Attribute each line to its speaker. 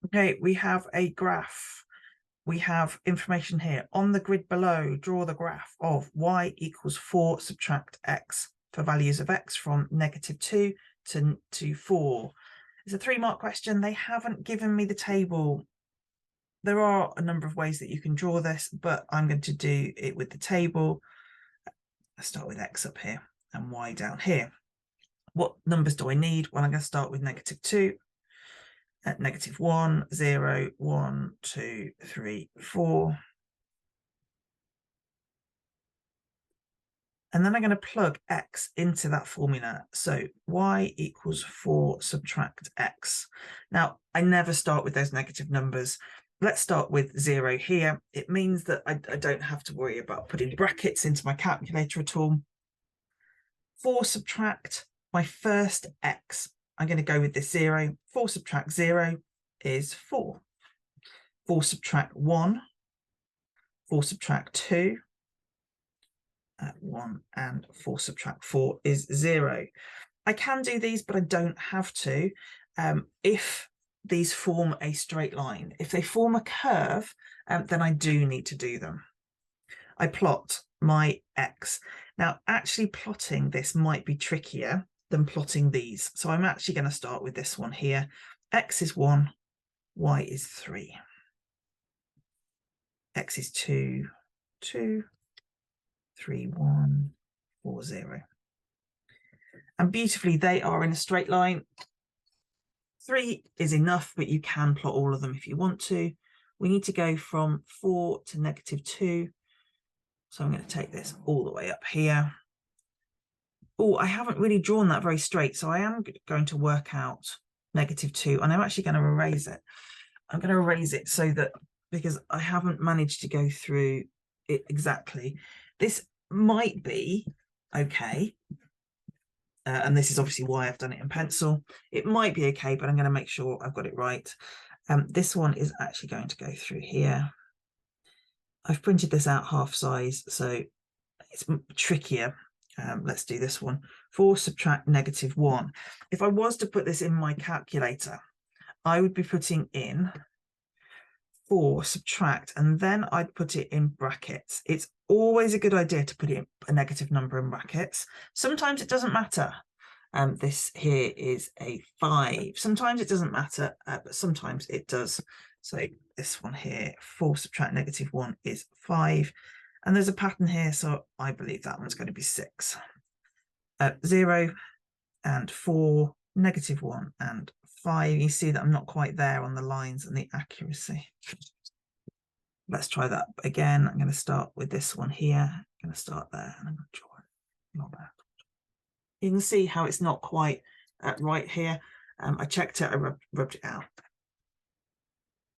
Speaker 1: Okay, we have a graph. We have information here. On the grid below, draw the graph of y equals 4 subtract x for values of x from -2 to 4. It's a 3-mark question. They haven't given me the table. There are a number of ways that you can draw this, but I'm going to do it with the table. Let's start with x up here and y down here. What numbers do I need? Well, I'm going to start with -2. At -1, 0, 1, 2, 3, 4. And then I'm going to plug x into that formula. So y equals 4 subtract x. Now, I never start with those negative numbers. Let's start with 0 here. It means that I don't have to worry about putting brackets into my calculator at all. 4 subtract my first x. I'm going to go with this 0. 4 subtract 0 is 4. 4 subtract 1. 4 subtract 2. 1 and 4 subtract 4 is 0. I can do these, but I don't have to. If these form a straight line, if they form a curve, then I do need to do them. I plot my x. Now, actually plotting this might be trickier than plotting these. So I'm actually going to start with this one here. X is 1, y is 3. X is 2, 2, 3, 1, 4, 0. And beautifully, they are in a straight line. 3 is enough, but you can plot all of them if you want to. We need to go from 4 to -2. So I'm going to take this all the way up here. Oh, I haven't really drawn that very straight. So I am going to work out -2, and I'm actually going to erase it. I'm going to erase it so that, because I haven't managed to go through it exactly. This might be okay. And this is obviously why I've done it in pencil. It might be okay, but I'm going to make sure I've got it right. This one is actually going to go through here. I've printed this out half size, so it's trickier. Let's do this one. 4 subtract -1. If I was to put this in my calculator, I would be putting in 4 subtract, and then I'd put it in brackets. It's always a good idea to put in a negative number in brackets. Sometimes it doesn't matter. This here is a 5. Sometimes it doesn't matter, but sometimes it does. So this one here, 4 subtract -1 is 5. And there's a pattern here, so I believe that one's going to be 6. 0 and 4, -1 and 5. You see that I'm not quite there on the lines and the accuracy. Let's try that again. I'm going to start with this one here. I'm going to start there and I'm going to draw it. Not bad. You can see how it's not quite right here. I checked it, I rubbed it out.